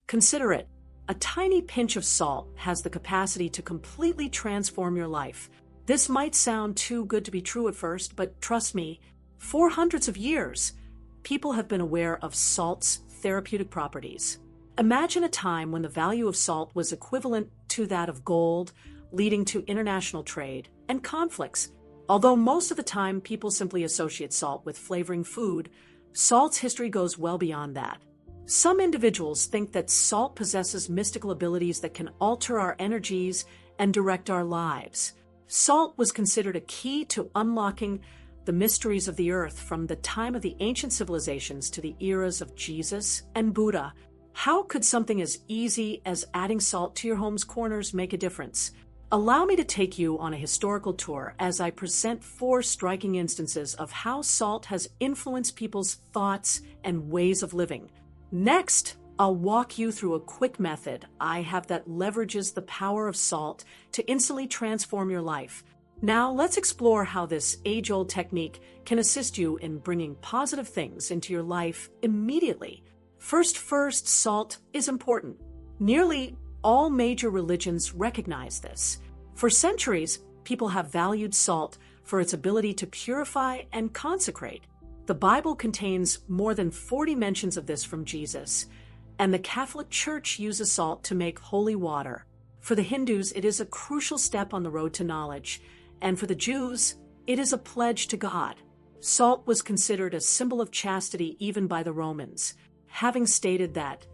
Consider it. A tiny pinch of salt has the capacity to completely transform your life. This might sound too good to be true at first, but trust me, for hundreds of years, people have been aware of salt's therapeutic properties. Imagine a time when the value of salt was equivalent to that of gold, leading to international trade and conflicts. Although most of the time people simply associate salt with flavoring food, salt's history goes well beyond that. Some individuals think that salt possesses mystical abilities that can alter our energies and direct our lives. Salt was considered a key to unlocking the mysteries of the earth from the time of the ancient civilizations to the eras of Jesus and Buddha. How could something as easy as adding salt to your home's corners make a difference? Allow me to take you on a historical tour as I present 4 striking instances of how salt has influenced people's thoughts and ways of living. Next, I'll walk you through a quick method I have that leverages the power of salt to instantly transform your life. Now, let's explore how this age-old technique can assist you in bringing positive things into your life immediately. First, salt is important. Nearly all major religions recognize this. For centuries, people have valued salt for its ability to purify and consecrate. The Bible contains more than 40 mentions of this from Jesus, and the Catholic Church uses salt to make holy water. For the Hindus, it is a crucial step on the road to knowledge, and for the Jews, it is a pledge to God. Salt was considered a symbol of chastity even by the Romans, having stated that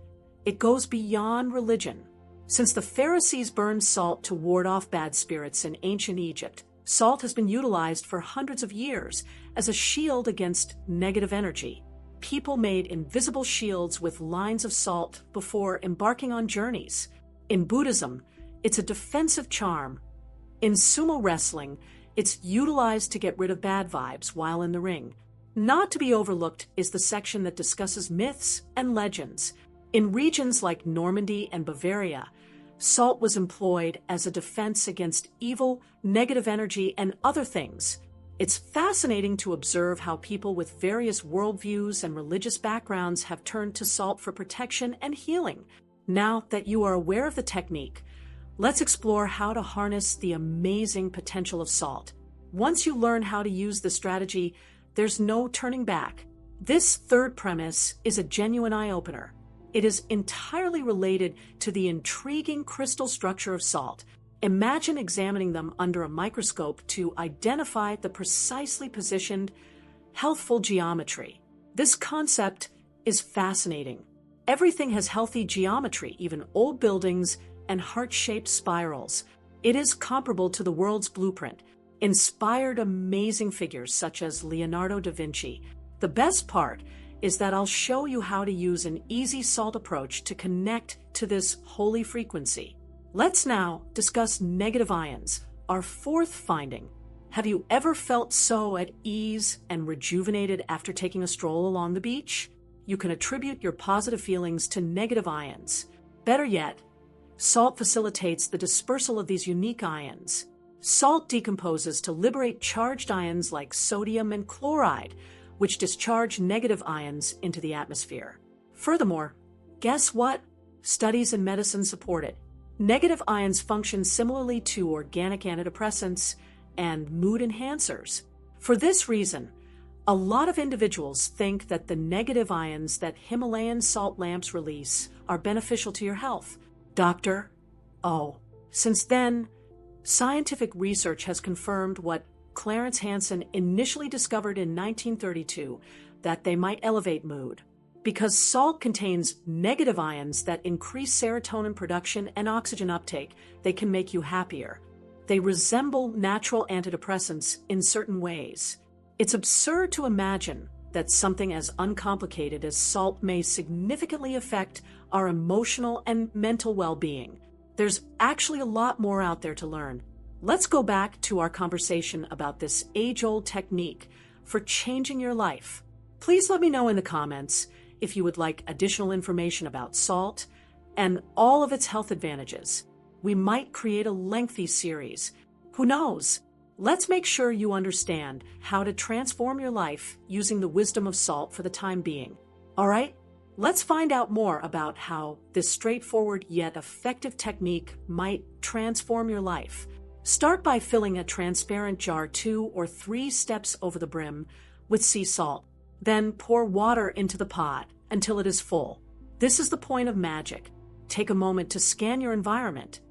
it goes beyond religion. Since the Pharisees burned salt to ward off bad spirits in ancient Egypt, salt has been utilized for hundreds of years as a shield against negative energy. People made invisible shields with lines of salt before embarking on journeys. In Buddhism, it's a defensive charm. In sumo wrestling, it's utilized to get rid of bad vibes while in the ring. Not to be overlooked is the section that discusses myths and legends. In regions like Normandy and Bavaria, salt was employed as a defense against evil, negative energy, and other things. It's fascinating to observe how people with various worldviews and religious backgrounds have turned to salt for protection and healing. Now that you are aware of the technique, let's explore how to harness the amazing potential of salt. Once you learn how to use the strategy, there's no turning back. This third premise is a genuine eye-opener. It is entirely related to the intriguing crystal structure of salt. Imagine examining them under a microscope to identify the precisely positioned, healthful geometry. This concept is fascinating. Everything has healthy geometry, even old buildings and heart-shaped spirals. It is comparable to the world's blueprint, inspired amazing figures such as Leonardo da Vinci. The best part is that I'll show you how to use an easy salt approach to connect to this holy frequency. Let's now discuss negative ions, our 4th finding. Have you ever felt so at ease and rejuvenated after taking a stroll along the beach? You can attribute your positive feelings to negative ions. Better yet, salt facilitates the dispersal of these unique ions. Salt decomposes to liberate charged ions like sodium and chloride, which discharge negative ions into the atmosphere. Furthermore, guess what? Studies in medicine support it. Negative ions function similarly to organic antidepressants and mood enhancers. For this reason, a lot of individuals think that the negative ions that Himalayan salt lamps release are beneficial to your health. Doctor? Oh, since then, scientific research has confirmed what Clarence Hansen initially discovered in 1932, that they might elevate mood. Because salt contains negative ions that increase serotonin production and oxygen uptake, they can make you happier. They resemble natural antidepressants in certain ways. It's absurd to imagine that something as uncomplicated as salt may significantly affect our emotional and mental well-being. There's actually a lot more out there to learn. Let's go back to our conversation about this age-old technique for changing your life. Please let me know in the comments if you would like additional information about salt and all of its health advantages. We might create a lengthy series. Who knows? Let's make sure you understand how to transform your life using the wisdom of salt for the time being. All right? Let's find out more about how this straightforward yet effective technique might transform your life. Start by filling a transparent jar 2 or 3 steps over the brim with sea salt. Then pour water into the pot until it is full. This is the point of magic. Take a moment to scan your environment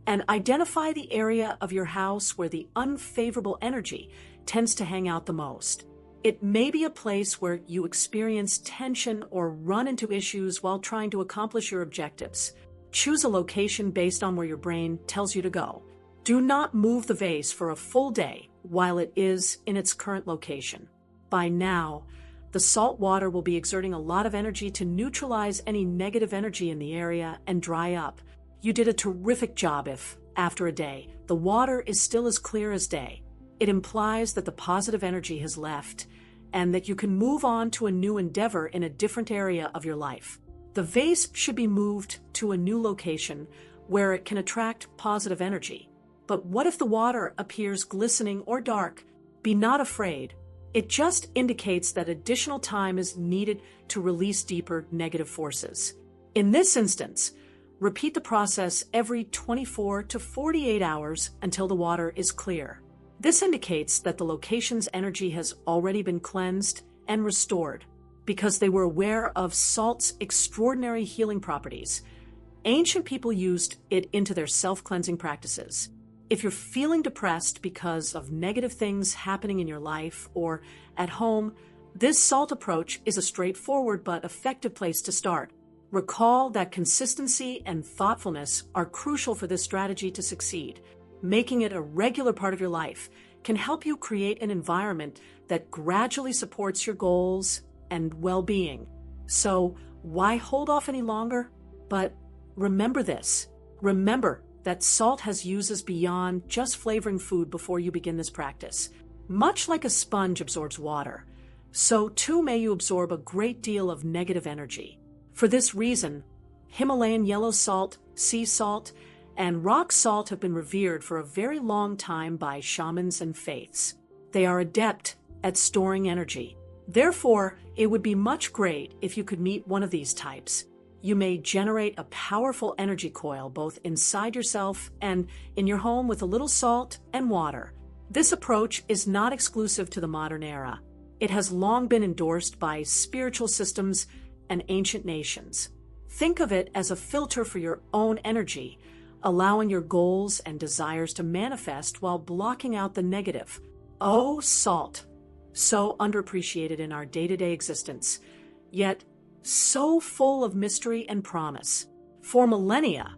and identify the area of your house where the unfavorable energy tends to hang out the most. It may be a place where you experience tension or run into issues while trying to accomplish your objectives. Choose a location based on where your brain tells you to go. Do not move the vase for a full day while it is in its current location. By now, the salt water will be exerting a lot of energy to neutralize any negative energy in the area and dry up. You did a terrific job if, after a day, the water is still as clear as day. It implies that the positive energy has left and that you can move on to a new endeavor in a different area of your life. The vase should be moved to a new location where it can attract positive energy. But what if the water appears glistening or dark? Be not afraid. It just indicates that additional time is needed to release deeper negative forces. In this instance, repeat the process every 24 to 48 hours until the water is clear. This indicates that the location's energy has already been cleansed and restored because they were aware of salt's extraordinary healing properties. Ancient people used it into their self-cleansing practices. If you're feeling depressed because of negative things happening in your life or at home, this salt approach is a straightforward but effective place to start. Recall that consistency and thoughtfulness are crucial for this strategy to succeed. Making it a regular part of your life can help you create an environment that gradually supports your goals and well-being. So why hold off any longer? But remember this. Remember that salt has uses beyond just flavoring food before you begin this practice. Much like a sponge absorbs water, so too may you absorb a great deal of negative energy. For this reason, Himalayan yellow salt, sea salt, and rock salt have been revered for a very long time by shamans and faiths. They are adept at storing energy. Therefore, it would be much great if you could meet one of these types. You may generate a powerful energy coil both inside yourself and in your home with a little salt and water. This approach is not exclusive to the modern era. It has long been endorsed by spiritual systems and ancient nations. Think of it as a filter for your own energy, allowing your goals and desires to manifest while blocking out the negative. Oh, salt! So underappreciated in our day-to-day existence, yet so full of mystery and promise. For millennia,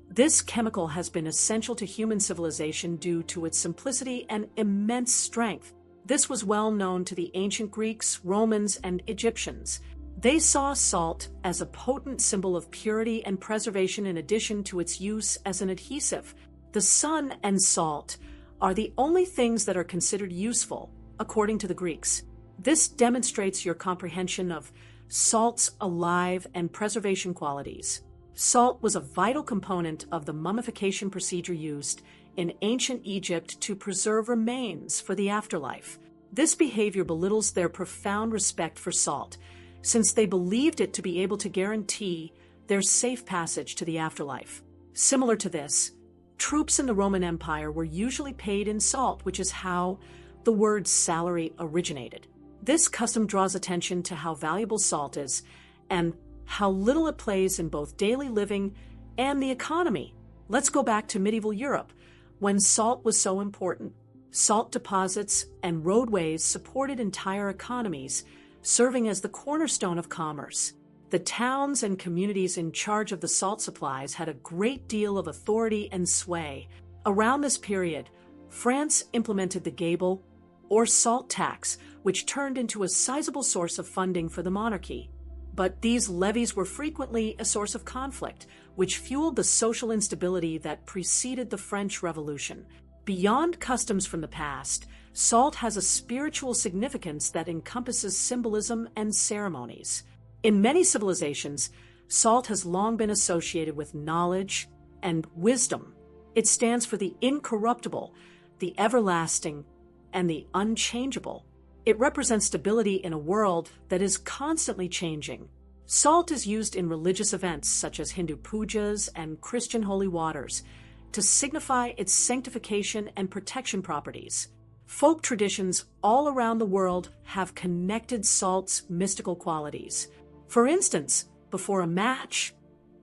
this chemical has been essential to human civilization due to its simplicity and immense strength. This was well known to the ancient Greeks, Romans, and Egyptians. They saw salt as a potent symbol of purity and preservation in addition to its use as an adhesive. The sun and salt are the only things that are considered useful, according to the Greeks. This demonstrates your comprehension of salt's alive and preservation qualities. Salt was a vital component of the mummification procedure used in ancient Egypt to preserve remains for the afterlife. This behavior belittles their profound respect for salt, since they believed it to be able to guarantee their safe passage to the afterlife. Similar to this, troops in the Roman Empire were usually paid in salt, which is how the word salary originated. This custom draws attention to how valuable salt is and how little it plays in both daily living and the economy. Let's go back to medieval Europe, when salt was so important. Salt deposits and roadways supported entire economies, serving as the cornerstone of commerce. The towns and communities in charge of the salt supplies had a great deal of authority and sway. Around this period, France implemented the gabel, or salt tax, which turned into a sizable source of funding for the monarchy. But these levies were frequently a source of conflict, which fueled the social instability that preceded the French Revolution. Beyond customs from the past, salt has a spiritual significance that encompasses symbolism and ceremonies. In many civilizations, salt has long been associated with knowledge and wisdom. It stands for the incorruptible, the everlasting, and the unchangeable. It represents stability in a world that is constantly changing. Salt is used in religious events such as Hindu pujas and Christian holy waters to signify its sanctification and protection properties. Folk traditions all around the world have connected salt's mystical qualities. For instance, before a match,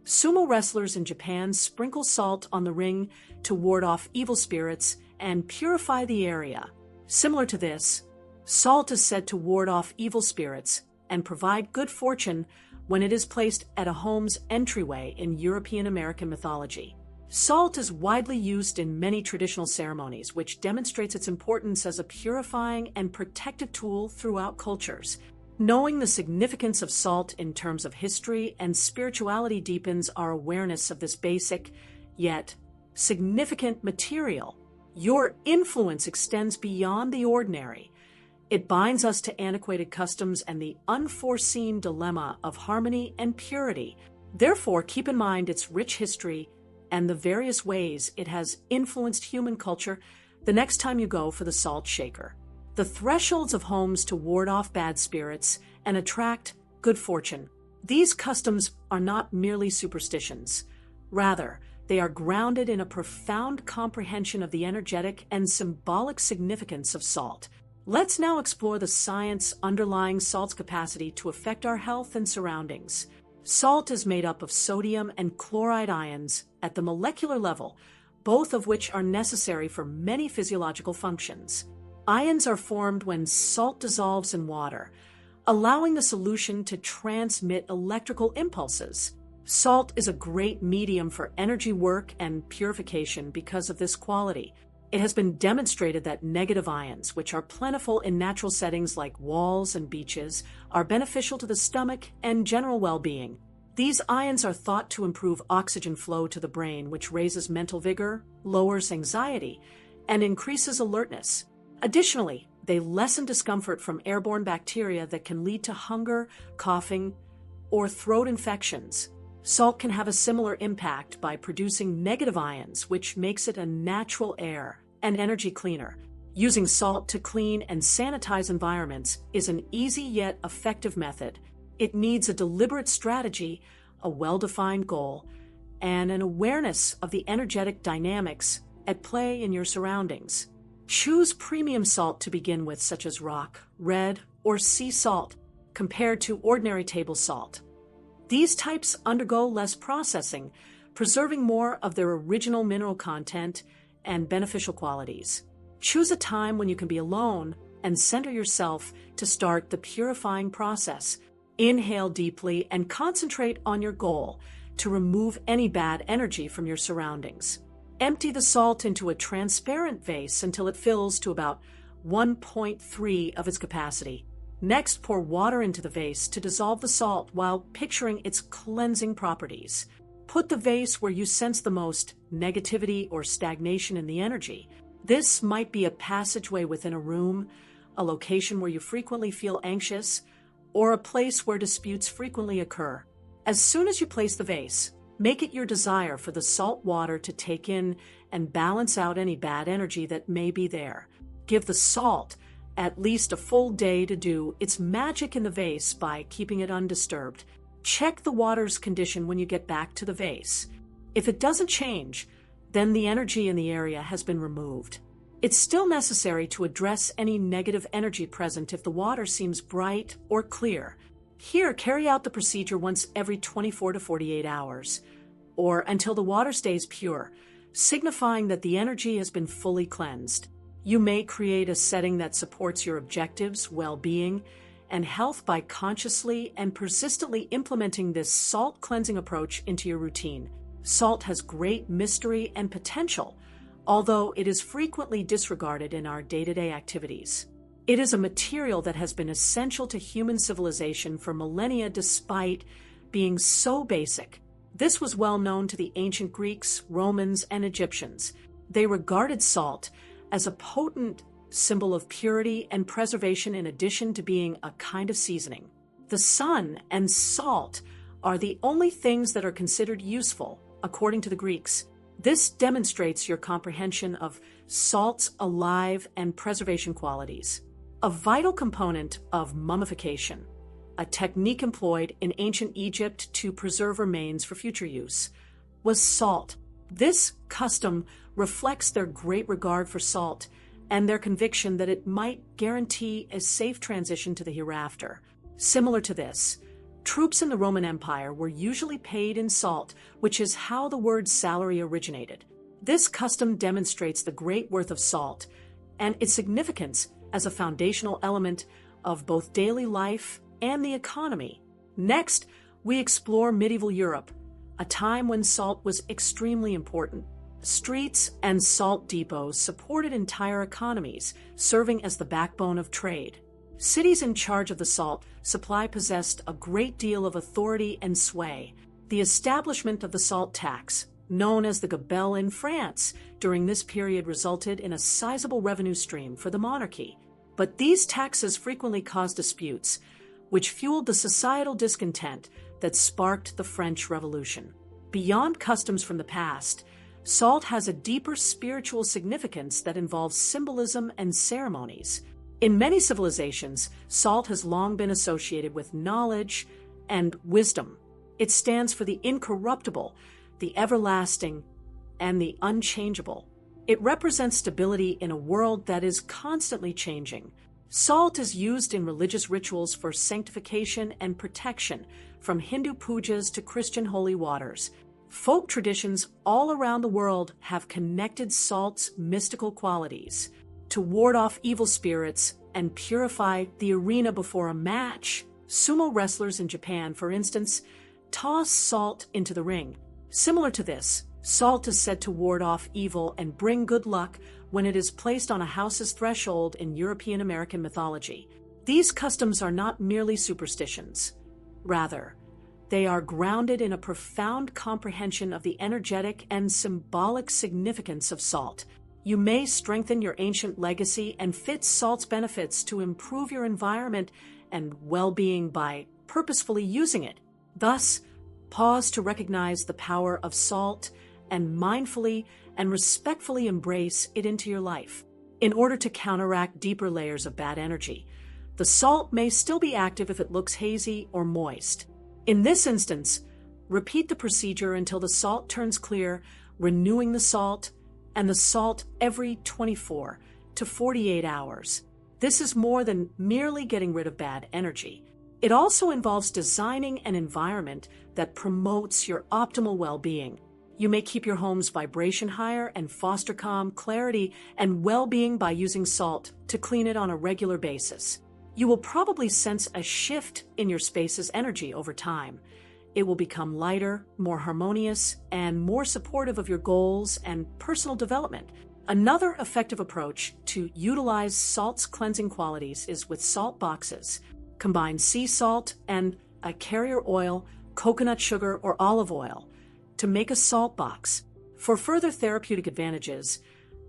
sumo wrestlers in Japan sprinkle salt on the ring to ward off evil spirits and purify the area. Similar to this, salt is said to ward off evil spirits and provide good fortune when it is placed at a home's entryway in European American mythology. Salt is widely used in many traditional ceremonies, which demonstrates its importance as a purifying and protective tool throughout cultures. Knowing the significance of salt in terms of history and spirituality deepens our awareness of this basic, yet significant material. Your influence extends beyond the ordinary. It binds us to antiquated customs and the unforeseen dilemma of harmony and purity. Therefore, keep in mind its rich history and the various ways it has influenced human culture the next time you go for the salt shaker. The thresholds of homes to ward off bad spirits and attract good fortune. These customs are not merely superstitions. Rather, they are grounded in a profound comprehension of the energetic and symbolic significance of salt. Let's now explore the science underlying salt's capacity to affect our health and surroundings. Salt is made up of sodium and chloride ions at the molecular level, both of which are necessary for many physiological functions. Ions are formed when salt dissolves in water, allowing the solution to transmit electrical impulses. Salt is a great medium for energy work and purification because of this quality. It has been demonstrated that negative ions, which are plentiful in natural settings like walls and beaches, are beneficial to the stomach and general well-being. These ions are thought to improve oxygen flow to the brain, which raises mental vigor, lowers anxiety, and increases alertness. Additionally, they lessen discomfort from airborne bacteria that can lead to hunger, coughing, or throat infections. Salt can have a similar impact by producing negative ions, which makes it a natural air and energy cleaner. Using salt to clean and sanitize environments is an easy yet effective method. It needs a deliberate strategy, a well-defined goal, and an awareness of the energetic dynamics at play in your surroundings. Choose premium salt to begin with, such as rock, red, or sea salt, compared to ordinary table salt. These types undergo less processing, preserving more of their original mineral content and beneficial qualities. Choose a time when you can be alone and center yourself to start the purifying process. Inhale deeply and concentrate on your goal to remove any bad energy from your surroundings. Empty the salt into a transparent vase until it fills to about 1.3 of its capacity. Next, pour water into the vase to dissolve the salt while picturing its cleansing properties. Put the vase where you sense the most negativity or stagnation in the energy. This might be a passageway within a room, a location where you frequently feel anxious, or a place where disputes frequently occur. As soon as you place the vase, make it your desire for the salt water to take in and balance out any bad energy that may be there. Give the salt at least a full day to do its magic in the vase by keeping it undisturbed. Check the water's condition when you get back to the vase. If it doesn't change, then the energy in the area has been removed. It's still necessary to address any negative energy present if the water seems bright or clear. Here, carry out the procedure once every 24 to 48 hours, or until the water stays pure, signifying that the energy has been fully cleansed. You may create a setting that supports your objectives, well-being, and health by consciously and persistently implementing this salt cleansing approach into your routine. Salt has great mystery and potential, although it is frequently disregarded in our day-to-day activities. It is a material that has been essential to human civilization for millennia despite being so basic. This was well known to the ancient Greeks, Romans, and Egyptians. They regarded salt as a potent symbol of purity and preservation in addition to being a kind of seasoning. The sun and salt are the only things that are considered useful, according to the Greeks. This demonstrates your comprehension of salt's alive and preservation qualities. A vital component of mummification. a technique employed in ancient Egypt to preserve remains for future use, was salt. This custom reflects their great regard for salt and their conviction that it might guarantee a safe transition to the hereafter. Similar to this, troops in the Roman Empire were usually paid in salt, which is how the word salary originated. This custom demonstrates the great worth of salt and its significance as a foundational element of both daily life and the economy. Next, we explore medieval Europe, a time when salt was extremely important. Streets and salt depots supported entire economies, serving as the backbone of trade. Cities in charge of the salt supply possessed a great deal of authority and sway. The establishment of the salt tax, known as the gabelle in France, during this period resulted in a sizable revenue stream for the monarchy. But these taxes frequently caused disputes, which fueled the societal discontent that sparked the French Revolution. Beyond customs from the past, salt has a deeper spiritual significance that involves symbolism and ceremonies. In many civilizations, salt has long been associated with knowledge and wisdom. It stands for the incorruptible, the everlasting, and the unchangeable. It represents stability in a world that is constantly changing. Salt is used in religious rituals for sanctification and protection, from Hindu pujas to Christian holy waters. Folk traditions all around the world have connected salt's mystical qualities. To ward off evil spirits and purify the arena before a match, sumo wrestlers in Japan, for instance, toss salt into the ring. Similar to this, salt is said to ward off evil and bring good luck when it is placed on a house's threshold in European American mythology. These customs are not merely superstitions. Rather, they are grounded in a profound comprehension of the energetic and symbolic significance of salt. You may strengthen your ancient legacy and fit salt's benefits to improve your environment and well-being by purposefully using it. Thus, pause to recognize the power of salt and mindfully and respectfully embrace it into your life. In order to counteract deeper layers of bad energy, the salt may still be active if it looks hazy or moist. In this instance, repeat the procedure until the salt turns clear, renewing the salt and the salt every 24 to 48 hours. This is more than merely getting rid of bad energy. It also involves designing an environment that promotes your optimal well-being. You may keep your home's vibration higher and foster calm, clarity, and well-being by using salt to clean it on a regular basis. You will probably sense a shift in your space's energy over time. It will become lighter, more harmonious, and more supportive of your goals and personal development. Another effective approach to utilize salt's cleansing qualities is with salt boxes. Combine sea salt and a carrier oil, coconut sugar, or olive oil to make a salt box. For further therapeutic advantages,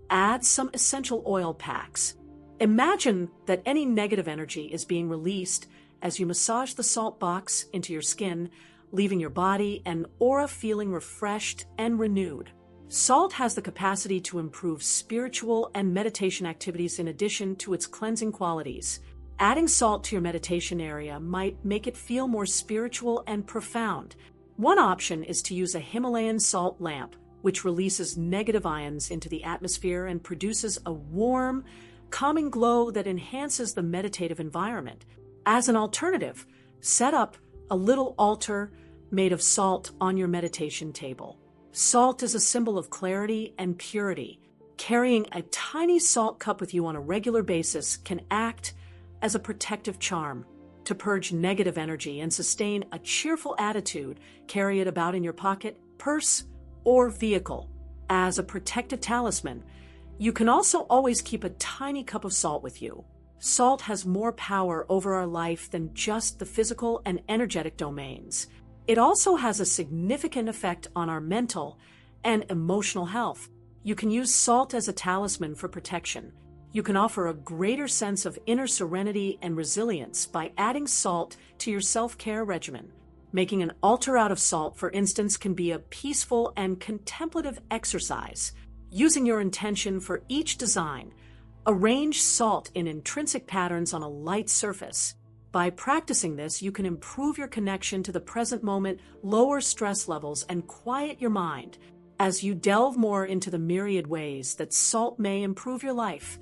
add some essential oil packs. Imagine that any negative energy is being released as you massage the salt box into your skin, leaving your body and aura feeling refreshed and renewed. Salt has the capacity to improve spiritual and meditation activities in addition to its cleansing qualities. Adding salt to your meditation area might make it feel more spiritual and profound. One option is to use a Himalayan salt lamp, which releases negative ions into the atmosphere and produces a warm, calming glow that enhances the meditative environment. As an alternative, set up a little altar made of salt on your meditation table. Salt is a symbol of clarity and purity. Carrying a tiny salt cup with you on a regular basis can act as a protective charm. To purge negative energy and sustain a cheerful attitude, carry it about in your pocket, purse, or vehicle. As a protective talisman, you can also always keep a tiny cup of salt with you. Salt has more power over our life than just the physical and energetic domains. It also has a significant effect on our mental and emotional health. You can use salt as a talisman for protection. You can offer a greater sense of inner serenity and resilience by adding salt to your self-care regimen. Making an altar out of salt, for instance, can be a peaceful and contemplative exercise. Using your intention for each design, arrange salt in intrinsic patterns on a light surface. By practicing this, you can improve your connection to the present moment, lower stress levels, and quiet your mind. As you delve more into the myriad ways that salt may improve your life,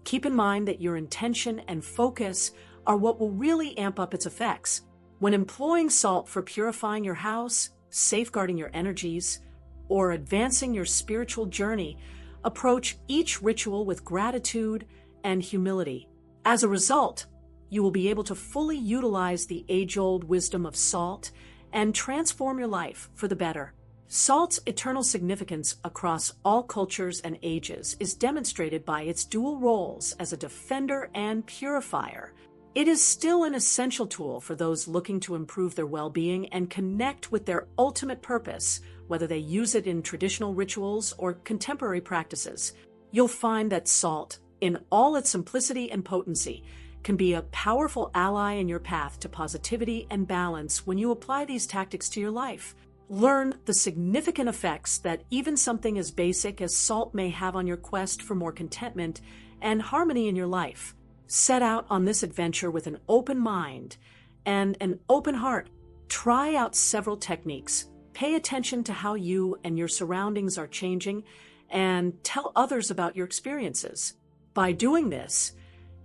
keep in mind that your intention and focus are what will really amp up its effects. When employing salt for purifying your house, safeguarding your energies, or advancing your spiritual journey, approach each ritual with gratitude and humility. As a result, you will be able to fully utilize the age-old wisdom of salt and transform your life for the better. Salt's eternal significance across all cultures and ages is demonstrated by its dual roles as a defender and purifier. It is still an essential tool for those looking to improve their well-being and connect with their ultimate purpose, whether they use it in traditional rituals or contemporary practices. You'll find that salt, in all its simplicity and potency, can be a powerful ally in your path to positivity and balance when you apply these tactics to your life. Learn the significant effects that even something as basic as salt may have on your quest for more contentment and harmony in your life. Set out on this adventure with an open mind and an open heart. Try out several techniques. Pay attention to how you and your surroundings are changing, and tell others about your experiences. By doing this,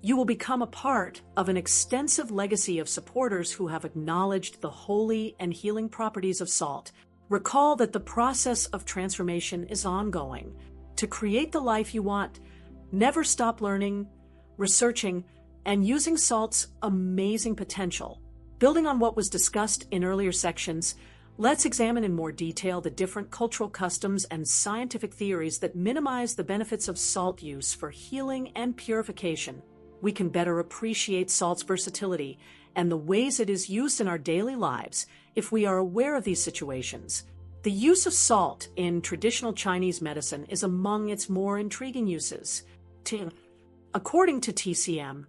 you will become a part of an extensive legacy of supporters who have acknowledged the holy and healing properties of salt. Recall that the process of transformation is ongoing. To create the life you want, never stop learning, researching, and using salt's amazing potential. Building on what was discussed in earlier sections, let's examine in more detail the different cultural customs and scientific theories that minimize the benefits of salt use for healing and purification. We can better appreciate salt's versatility and the ways it is used in our daily lives if we are aware of these situations. The use of salt in traditional Chinese medicine is among its more intriguing uses. According to TCM,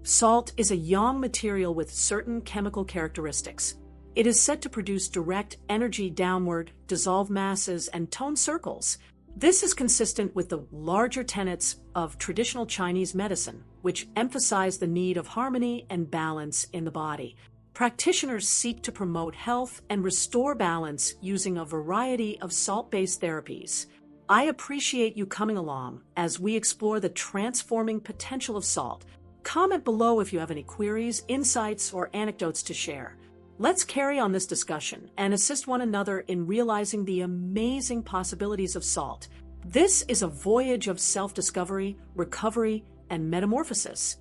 salt is a yang material with certain chemical characteristics. It is said to produce direct energy downward, dissolve masses, and tone circles. This is consistent with the larger tenets of traditional Chinese medicine, which emphasize the need of harmony and balance in the body. Practitioners seek to promote health and restore balance using a variety of salt-based therapies. I appreciate you coming along as we explore the transforming potential of salt. Comment below if you have any queries, insights, or anecdotes to share. Let's carry on this discussion and assist one another in realizing the amazing possibilities of salt. This is a voyage of self-discovery, recovery, and metamorphosis.